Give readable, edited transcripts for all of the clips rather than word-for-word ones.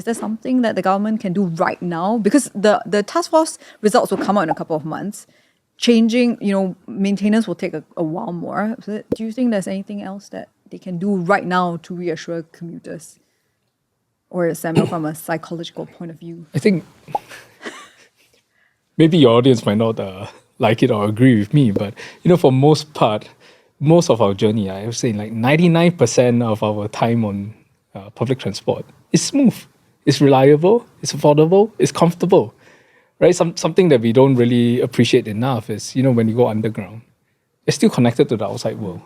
Is there something that the government can do right now? Because the task force results will come out in a couple of months. Changing, maintenance will take a while more. So do you think there's anything else that they can do right now to reassure commuters? Or Samuel, from a psychological point of view? I think maybe your audience might not like it or agree with me, but for most of our journey, I would say like 99% of our time on public transport is smooth, it's reliable, it's affordable, it's comfortable. Right? Something that we don't really appreciate enough is, when you go underground, it's still connected to the outside world.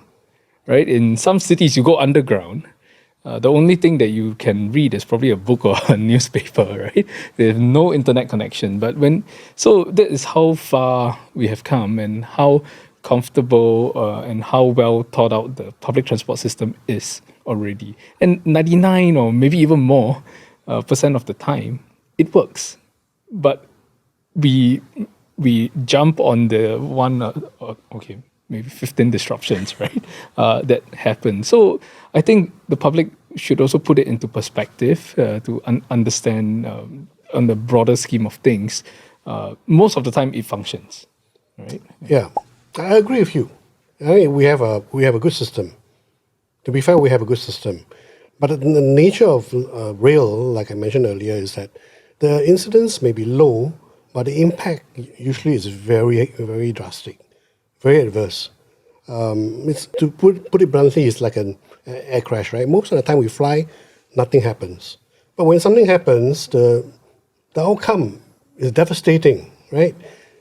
Right? In some cities, you go underground, the only thing that you can read is probably a book or a newspaper, right? There's no internet connection. So that is how far we have come and how comfortable and how well thought out the public transport system is already. And 99 or maybe even more percent of the time, it works. But we jump on the one, maybe 15 disruptions, right, that happen. So I think the public should also put it into perspective to understand on the broader scheme of things. Most of the time it functions, right? Yeah, I agree with you. I mean, we have a good system. To be fair, we have a good system. But the nature of rail, like I mentioned earlier, is that the incidence may be low, but the impact usually is very, very drastic, very adverse. It's to put it bluntly, it's like an air crash, right? Most of the time we fly, nothing happens. But when something happens, the outcome is devastating, right?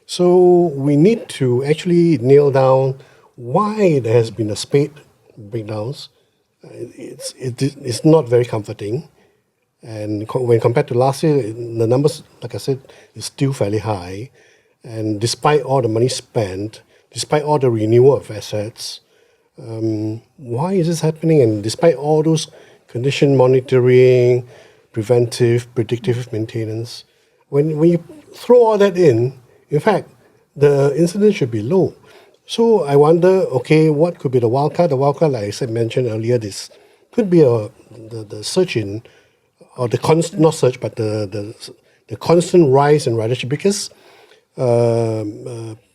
So we need to actually nail down why there has been a spate breakdowns. It's not very comforting. And when compared to last year, the numbers, like I said, is still fairly high. And despite all the money spent, despite all the renewal of assets, why is this happening? And despite all those condition monitoring, preventive, predictive maintenance, when you throw all that in fact, the incidence should be low. So I wonder, okay, what could be the wildcard? The wildcard, like I said, mentioned earlier, this could be the surge in, or the constant, not surge, but the constant rise in ridership, because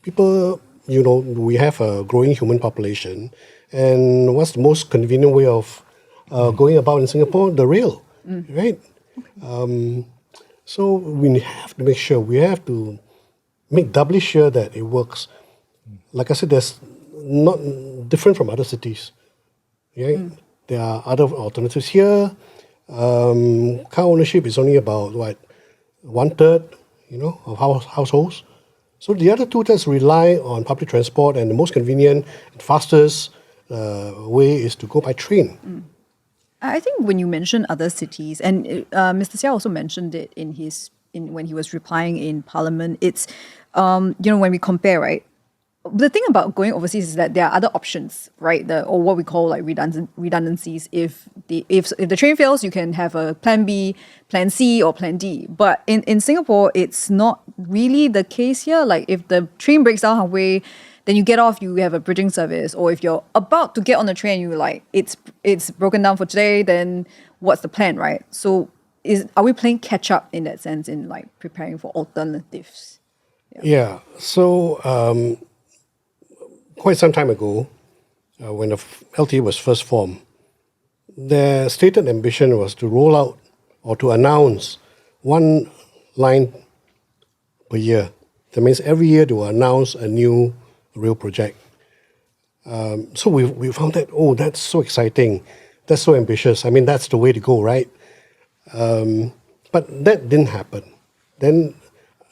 people, we have a growing human population, and what's the most convenient way of going about in Singapore? The rail, right? So we have to make sure, we have to make doubly sure that it works. Like I said, there's not different from other cities. Right? There are other alternatives here. Car ownership is only about 1/3, of households. So the other 2/3 rely on public transport, and the most convenient and fastest way is to go by train. I think when you mention other cities, and Mr. Seah also mentioned it when he was replying in Parliament, it's when we compare, right? The thing about going overseas is that there are other options, right? Or what we call like redundancies. If the train fails, you can have a plan B, plan C, or plan D. But in Singapore, it's not really the case here. Like if the train breaks down halfway, then you get off, you have a bridging service. Or if you're about to get on the train, you like it's broken down for today, then what's the plan, right? So are we playing catch up in that sense, in like preparing for alternatives? Yeah. So quite some time ago, when the LTA was first formed, their stated ambition was to roll out or to announce one line per year. That means every year they will announce a new rail project. So we found that, that's so exciting. That's so ambitious. I mean, that's the way to go, right? But that didn't happen. Then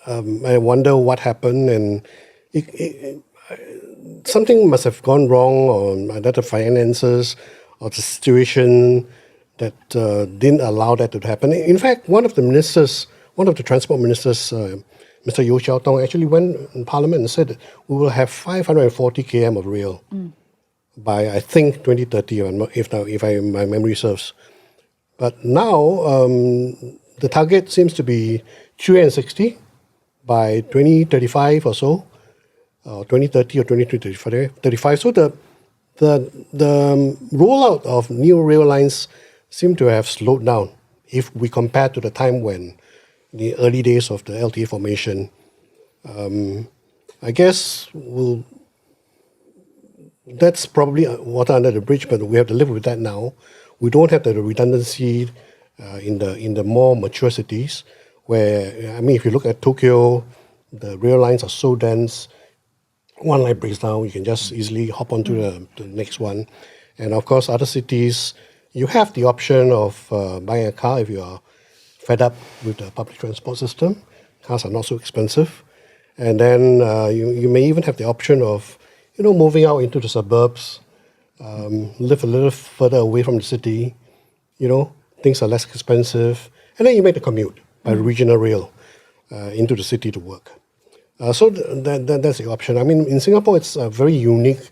I wonder what happened, and something must have gone wrong on either the finances or the situation that didn't allow that to happen. In fact, one of the transport ministers, Mr. Yeo Cheow Tong, actually went in Parliament and said that we will have 540 km of rail by, I think, 2030, if my memory serves. But now the target seems to be 360 by 2035 or so. 2030 or 2035. So the rollout of new rail lines seem to have slowed down if we compare to the time when the early days of the LTA formation, I guess that's probably water under the bridge, but we have to live with that now. We don't have the redundancy in the more mature cities, where, I mean, if you look at Tokyo, the rail lines are so dense, one line breaks down, you can just easily hop onto the next one. And of course, other cities, you have the option of buying a car if you are fed up with the public transport system. Cars are not so expensive. And then you may even have the option of, moving out into the suburbs, live a little further away from the city, things are less expensive. And then you make the commute by regional rail into the city to work. So that's the option. I mean, in Singapore, it's very unique.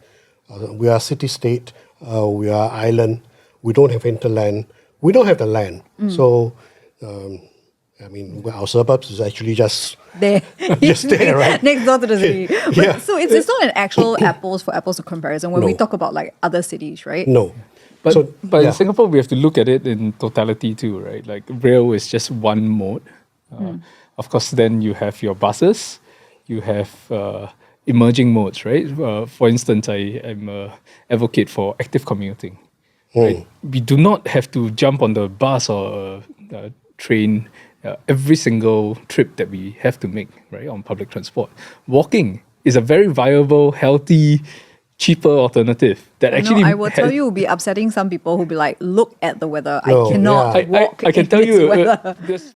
We are city-state. We are island. We don't have hinterland. We don't have the land. So, I mean, our suburbs is actually just there. just there, right? Next door to the city. But, Yeah. So it's not an actual apples for apples comparison when we talk about like other cities, right? No. But yeah. in Singapore, we have to look at it in totality too, right? Like rail is just one mode. Of course, then you have your buses, you have emerging modes, right? For instance, I'm an advocate for active commuting. Right? We do not have to jump on the bus or train every single trip that we have to make, right, on public transport. Walking is a very viable, healthy, cheaper alternative that actually. I will tell you, will be upsetting some people who'll be like, "Look at the weather. No, I cannot yeah. walk." I can in tell this you, weather. there's